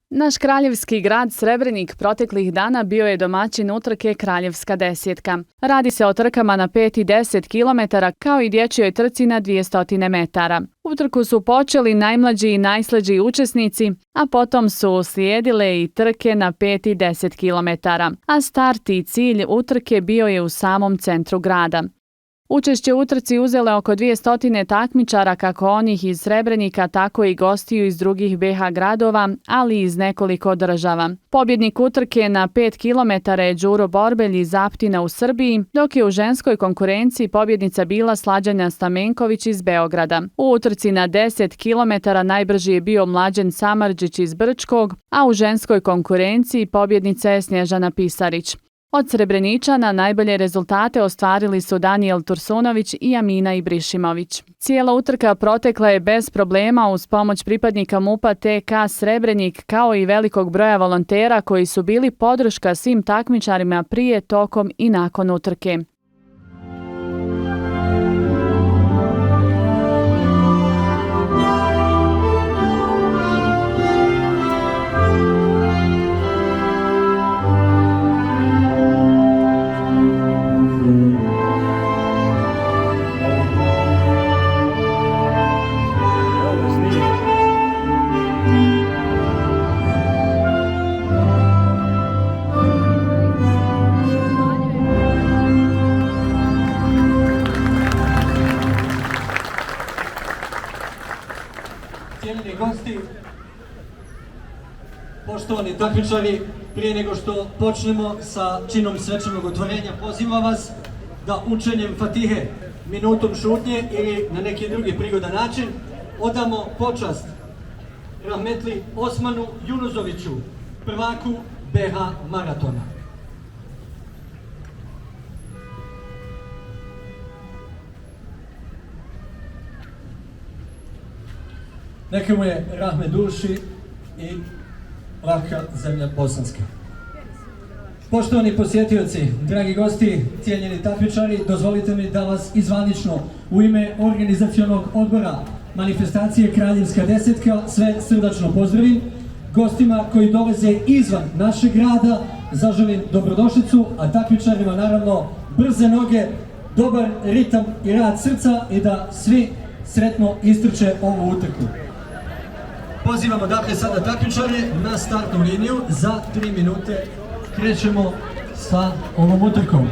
Naš kraljevski grad Srebrenik proteklih dana bio je domaćin utrke Kraljevska desetka. Radi se o trkama na 5 i 10 km kao i dječjoj trci na 200 metara. Utrku su počeli najmlađi i najslađi učesnici, a potom su uslijedile i trke na 5 i 10 km, a start i cilj utrke bio je u samom centru grada. Učešće u utrci uzele oko 200 takmičara kako onih iz Srebrenika, tako i gostiju iz drugih BiH gradova, ali i iz nekoliko država. Pobjednik utrke na 5 km je Đuro Borbelj iz Aptina u Srbiji, dok je u ženskoj konkurenciji pobjednica bila Slađana Stamenković iz Beograda. U utrci na 10 km najbrži je bio Mlađen Samardžić iz Brčkog, a u ženskoj konkurenciji pobjednica je Snježana Pisarić. Od Srebreničana najbolje rezultate ostvarili su Danijel Tursunović i Amina Ibrišimović. Cijela utrka protekla je bez problema uz pomoć pripadnika MUP-a TK Srebrenik kao i velikog broja volontera koji su bili podrška svim takmičarima prije, tokom i nakon utrke. Cijenjeni gosti, poštovani takmičari, prije nego što počnemo sa činom svečanog otvorenja, pozivam vas da učenjem Fatihe, minutom šutnje ili na neki drugi prigodan način odamo počast rahmetli Osmanu Junuzoviću, prvaku BiH maratona. Neka mu je rahmet duši i laka zemlja bosanska. Poštovani posjetioci, dragi gosti, cijenjeni takmičari, dozvolite mi da vas izvanično u ime organizacionog odbora manifestacije Kraljevska desetka sve srdačno pozdravim. Gostima koji dolaze izvan našeg grada zaželim dobrodošlicu, a takmičarima naravno brze noge, dobar ritam i rad srca i da svi sretno istrče ovu utrku. Pozivamo dakle sada takmičare na startnu liniju. Za 3 minute krećemo sa ovom utrkom.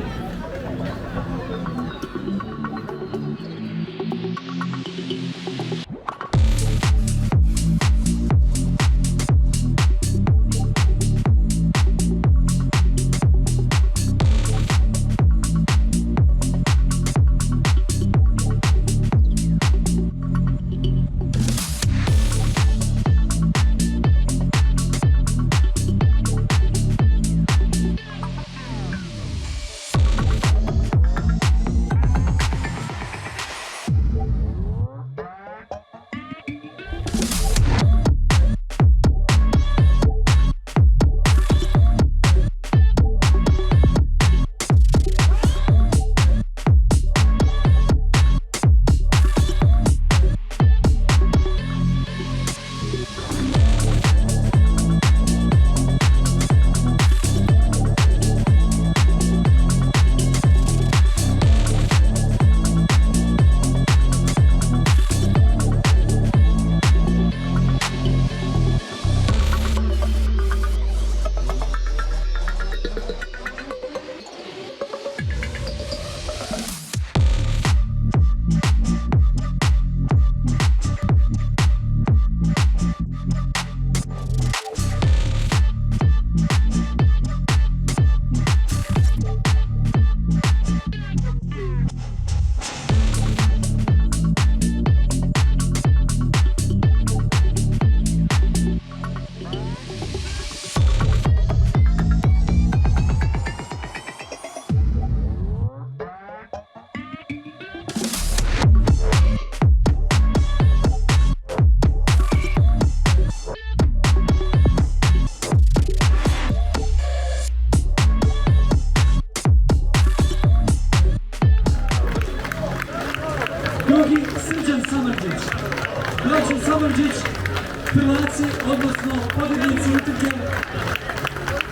pobjednici utrke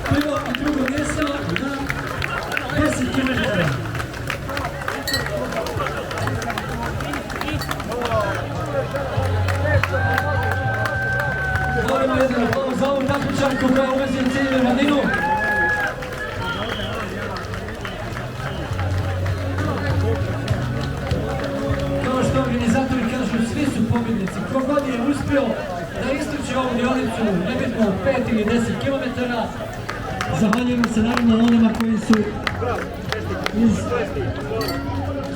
prvo i drugo mjesto na 10 km. Molimo jedan aplauz za ovu takmičarku koja ulazi u ciljnu raninu. Kao što organizatori kažu, svi su pobjednici. Kogod je uspio da istrči ovu dionicu, nebitno 5 ili 10 km, zahvaljujemo se naravno onima koji su iz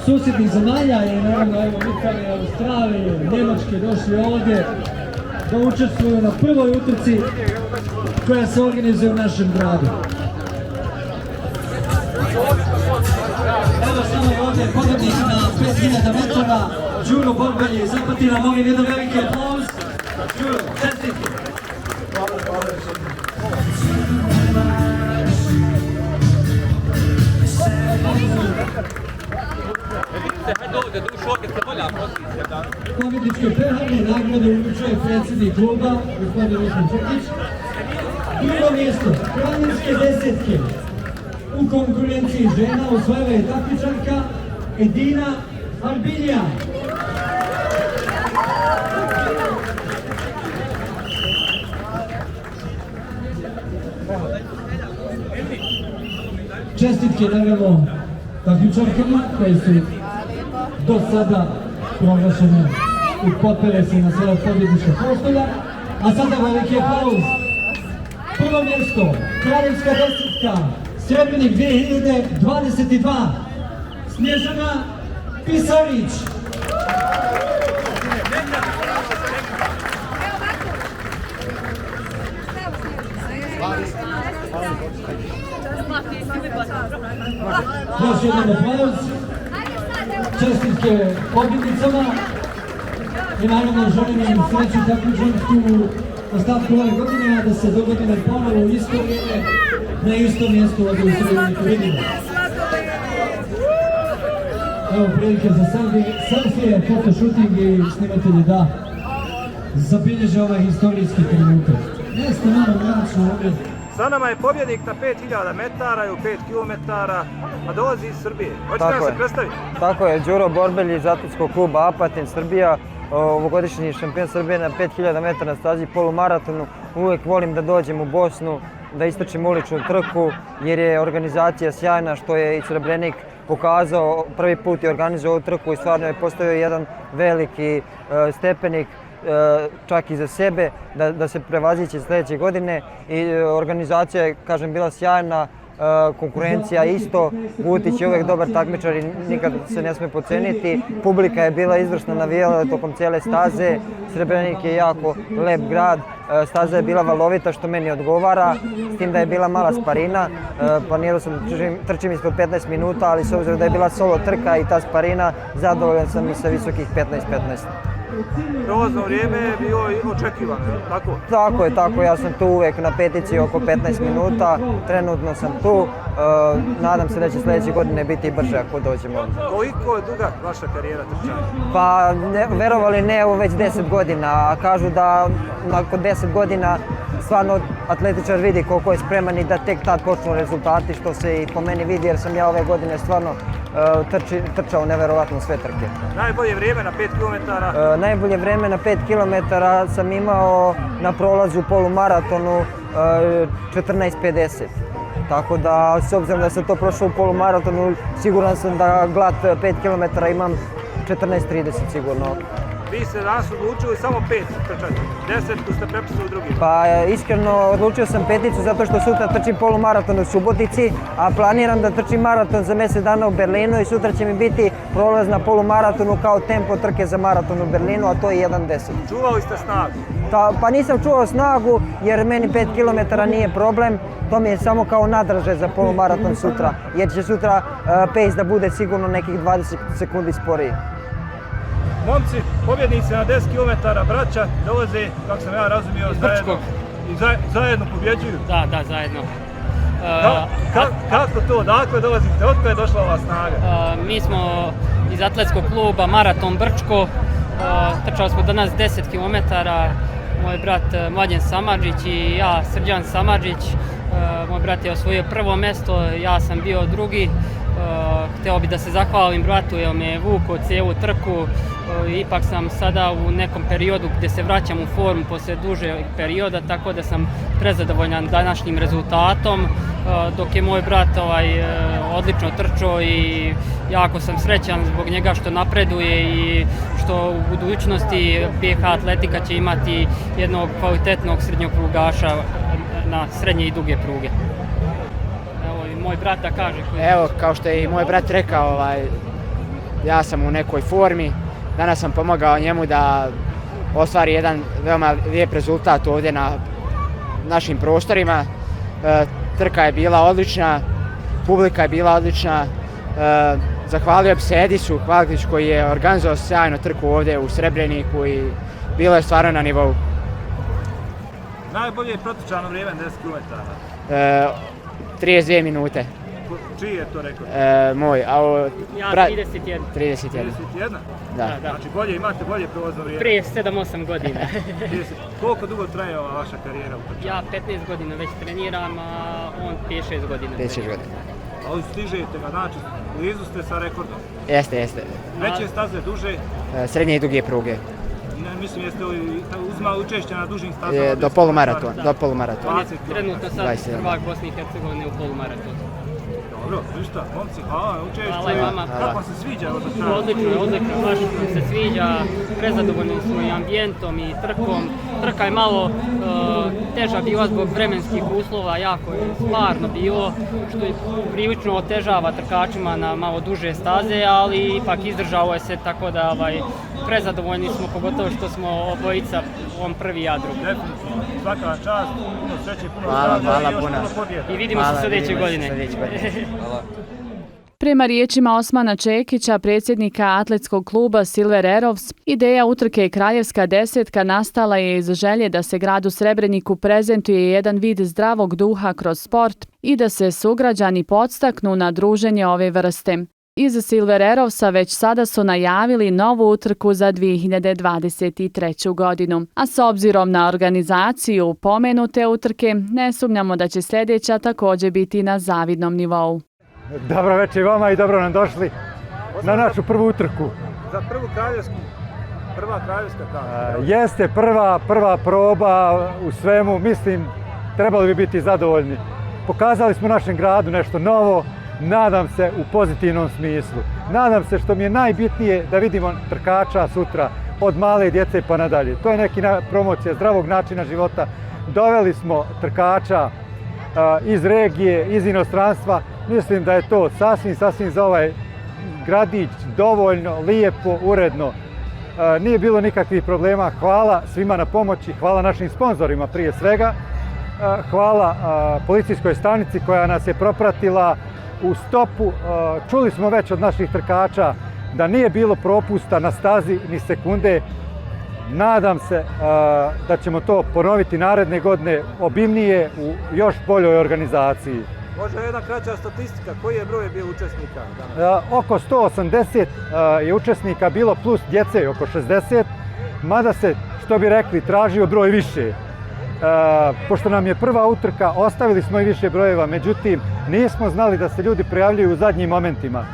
susjednih zemalja i naravno evo Italije, Australije, Njemačke došli ovdje da učestvuju na prvoj utrci koja se organizuje u našem gradu. Evo samo ovdje pobjednik na 5000 metara, Đuro Borbelj iz Apatina, molim jedan veliki aplauz. Đuro, čestitke! Pobjedničke prehrane nagrade uručuje predsjednik kluba, gospodin Ruslan Čekić. Drugo mjesto, kraljevske desetke. U konkurenciji žena osvojila je takmičarka Edina Arbilja. Čestitke naravno takmičarkama koje su do sada proglašene i popele se na svoje pobjedničke postolja. A sada veliki aplauz. Prvo mjesto, kraljevska desetka, Srebrenik 2022, Snježana Pisarić. Još jedan aplauz. Čestitke pobjednicama i naravno želim im sreću takmičarsku ostatku ove godine, a da se dogodine ponovo u isto vrijeme na istom mjestu ovdje u Srebreniku vidimo. Evo prilike za selfije, fotoshooting i snimatelji da zabilježe ovaj historijski trenutak. Jeste malo mračno ovdje. Sa nama je pobjednik na 5000 metara i u 5 km, a dolazi iz Srbije. Hoćete da se predstaviti? Tako je, Đuro Borbelj iz atletskog kluba Apatin Srbija, ovogodišnji šampion Srbije na 5000 metara na stazi polumaratonu. Uvijek volim da dođem u Bosnu, da istrčim uličnu trku jer je organizacija sjajna, što je i Srebrenik pokazao. Prvi put je organizao ovu trku i stvarno je postavio jedan veliki stepenik čak i za sebe, da se prevaziće sljedeće godine. I organizacija je, kažem, bila sjajna, konkurencija isto. Vutić je uvijek dobar takmičar i nikad se ne smije podceniti. Publika je bila izvrsna, navijala tokom cijele staze. Srebrenik je jako lep grad, staza je bila valovita što meni odgovara, s tim da je bila mala sparina. Planirao sam trčim ispod 15 minuta, ali s obzirom da je bila solo trka i ta sparina, zadovoljan sam i sa visokih 15-15. Prolazno vrijeme je bilo očekivano, tako? Tako, ja sam tu uvijek na petici oko 15 minuta, trenutno sam tu, nadam se da će sljedeće godine biti brže ako dođemo. Koliko je duga vaša karijera trčanja? Pa, verovali ne, evo već 10 godina, a kažu da nakon 10 godina stvarno atletičar vidi koliko je spreman i da tek tad počnu rezultati, što se i po meni vidi jer sam ja ove godine stvarno trčao neverovatno sve trke. Najbolje vrijeme na 5 km? Najbolje vrijeme na 5 km sam imao na prolazu polumaratonu 14:50. Tako da, s obzirom da sam to prošao u polumaratonu, siguran sam da glad 5 km imam 14:30 sigurno. Vi ste danas odlučili samo 5 trčati, 10 ste prepisali u drugi. Pa iskreno odlučio sam peticu zato što sutra trčim polumaraton u Subotici, a planiram da trčim maraton za mjesec dana u Berlinu i sutra će mi biti prolaz na polumaratonu kao tempo trke za maraton u Berlinu, a to je 1:10. Čuvali ste snagu? Pa nisam čuvao snagu jer meni 5 km nije problem, to mi je samo kao nadraže za polumaraton sutra, jer će sutra pace da bude sigurno nekih 20 sekundi sporiji. Momci, pobjednici na 10 km, braća, dolaze, kako sam ja razumio, zajedno. I zajedno pobjeđuju? Da, zajedno. Kako to? Odakle dolazite? Otko je došla ova snaga? Mi smo iz atletskog kluba Maraton Brčko. Trčali smo danas 10 km. moj brat Mladen Samardžić i ja, Srđan Samardžić. Moj brat je osvojio prvo mjesto, ja sam bio drugi. Hteo bi da se zahvalim bratu jer me je vukao cijelu trku. Ipak sam sada u nekom periodu gdje se vraćam u formu poslije duže perioda, tako da sam prezadovoljan današnjim rezultatom, dok je moj brat odlično trčao i jako sam srećan zbog njega što napreduje i što u budućnosti BiH Atletika će imati jednog kvalitetnog srednjog prugaša na srednje i duge pruge. Evo i moj brat da kaže. Evo, kao što je i moj brat rekao, ja sam u nekoj formi. Danas sam pomogao njemu da ostvari jedan veoma lijep rezultat ovdje na našim prostorima. Trka je bila odlična, publika je bila odlična. Zahvalio bi se Edisu Hvalkić koji je organizovao sjajnu trku ovdje u Srebreniku i bilo je stvarno na nivou. Najbolje je protrčano vrijeme 10 km. 32 minute. Čiji je to rekord? Moj, a ja 31. 31. 31? Da. Znači imate bolje prolazno vrijeme? Prije 7-8 godina. Koliko dugo traje ova vaša karijera u trčanju? Ja 15 godina već treniram, a on 5-6 godina. 5-6 godina. Ali stižete ga, znači blizu ste sa rekordom? Jeste. Veće staze, duže? Srednje i duge pruge. Mislim, jeste li uzmali učešće na dužim stazama? Do polumaratona. On je trenutno sad prvak Bosne i Hercegovine u polumaratonu. Dobro, ništa, momci, hvala na učešću. Hvala i vama. Kako vam se sviđa ovo trčanje? Odlično, baš nam se sviđa, prezadovoljni smo i ambijentom i trkom. Trka je malo teža bila zbog vremenskih uslova, jako je stvarno bilo, što je prilično otežava trkačima na malo duže staze, ali ipak izdržalo je se, tako da prezadovoljni smo, pogotovo što smo obojica on prvi, ja drugi. Definitivno, svaka čast, puno sreće, puno zdravlja i još puno pobjeda. I vidimo se sljedeće godine. Prema riječima Osmana Čekića, predsjednika atletskog kluba Silver Arrows, ideja utrke Kraljevska desetka nastala je iz želje da se gradu Srebreniku prezentuje jedan vid zdravog duha kroz sport i da se sugrađani podstaknu na druženje ove vrste. Iz Silver Arrowsa već sada su najavili novu utrku za 2023. godinu, a s obzirom na organizaciju pomenute utrke, ne sumnjamo da će sljedeća također biti na zavidnom nivou. Dobro večer vama i dobro nam došli na našu prvu utrku. Za prva kraljevska kako? Jeste prva proba u svemu, mislim, trebali bi biti zadovoljni. Pokazali smo našem gradu nešto novo, nadam se u pozitivnom smislu. Nadam se, što mi je najbitnije, da vidimo trkača sutra od male djece pa nadalje. To je neki promocija zdravog načina života. Doveli smo trkača iz regije, iz inostranstva. Mislim da je to sasvim za ovaj gradić dovoljno, lijepo, uredno. Nije bilo nikakvih problema. Hvala svima na pomoći, hvala našim sponzorima prije svega. Hvala policijskoj stanici koja nas je propratila u stopu. Čuli smo već od naših trkača da nije bilo propusta na stazi ni sekunde. Nadam se da ćemo to ponoviti naredne godine obimnije u još boljoj organizaciji. Može jedna kraća statistika, koji je broj bio učesnika danas? Oko 180 je učesnika bilo, plus djece oko 60, mada se, što bi rekli, tražio broj više. Pošto nam je prva utrka, ostavili smo i više brojeva, međutim, nismo znali da se ljudi prijavljuju u zadnjim momentima.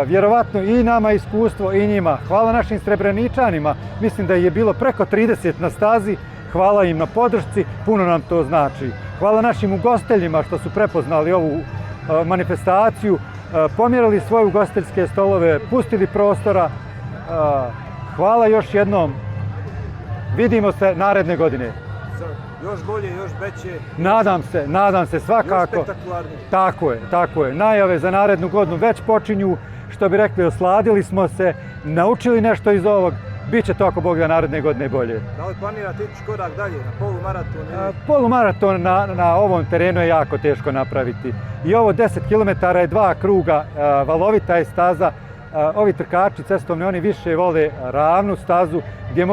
Vjerovatno i nama iskustvo i njima. Hvala našim Srebreničanima, mislim da je bilo preko 30 na stazi, hvala im na podršci, puno nam to znači. Hvala našim ugostiteljima što su prepoznali ovu manifestaciju, pomjerili svoje ugostiteljske stolove, pustili prostora. Hvala još jednom, vidimo se naredne godine. Još bolje, još veće. Nadam se svakako. Još spektakularnije. Tako je. Najave za narednu godinu već počinju, što bi rekli, osladili smo se, naučili nešto iz ovog. Biće to, ako Bog da, naredne godine bolje. Da li planirate ići korak dalje na polumaraton? Polumaraton na ovom terenu je jako teško napraviti. I ovo 10 km je 2 kruga, valovita je staza. Ovi trkači cestovni, oni više vole ravnu stazu gdje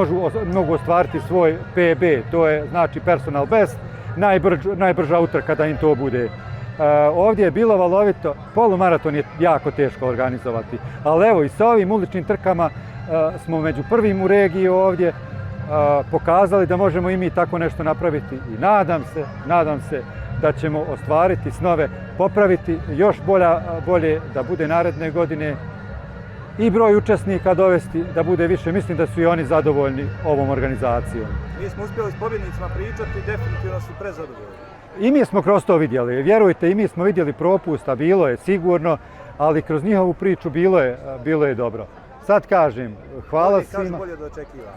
mogu ostvariti svoj PB, to je znači personal best, najbrža utrka da im to bude. Ovdje je bilo valovito, polumaraton je jako teško organizovati, ali evo i sa ovim uličnim trkama smo među prvim u regiji ovdje. pokazali da možemo i mi tako nešto napraviti i nadam se da ćemo ostvariti snove, popraviti još bolje da bude naredne godine i broj učesnika dovesti da bude više. Mislim da su i oni zadovoljni ovom organizacijom. Mi smo uspjeli s pobjednicima pričati i definitivno su prezadovoljni. I mi smo kroz to vidjeli, vjerujte, i mi smo vidjeli propusta, bilo je sigurno, ali kroz njihovu priču bilo je dobro. Sad kažem, hvala svima. Kažu bolje od očekivanja.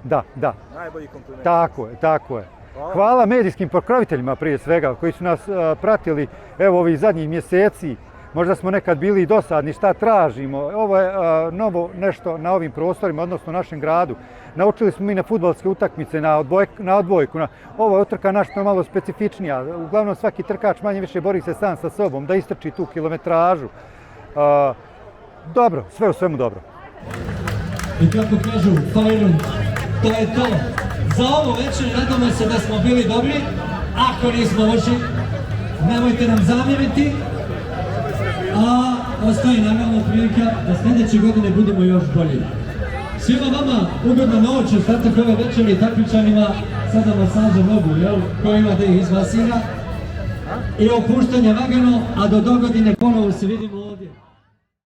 Da. Najbolji kompliment. Tako je. Hvala medijskim pokroviteljima prije svega koji su nas pratili evo ovih zadnjih mjeseci. Možda smo nekad bili i dosadni, šta tražimo. Ovo je novo nešto na ovim prostorima, odnosno našem gradu. Naučili smo mi na fudbalske utakmice, na odbojku. Ova utrka naša malo specifičnija. Uglavnom svaki trkač manje više bori se sam sa sobom, da istrči tu kilometražu. Dobro, sve u svemu dobro. I kako kažu, Fajrun, to je to. Za ovo večer nadamo se da smo bili dobri. Ako nismo loši, nemojte nam zamjeriti. A ostaje naravno prilika da sljedeće godine budemo još bolji. Svima vama ugodno noć, ostatak ove večeri takmičarima sada masaža nogu, ko ima da ih izmasira. I opuštanje lagano, a do dogodine ponovo se vidimo ovdje.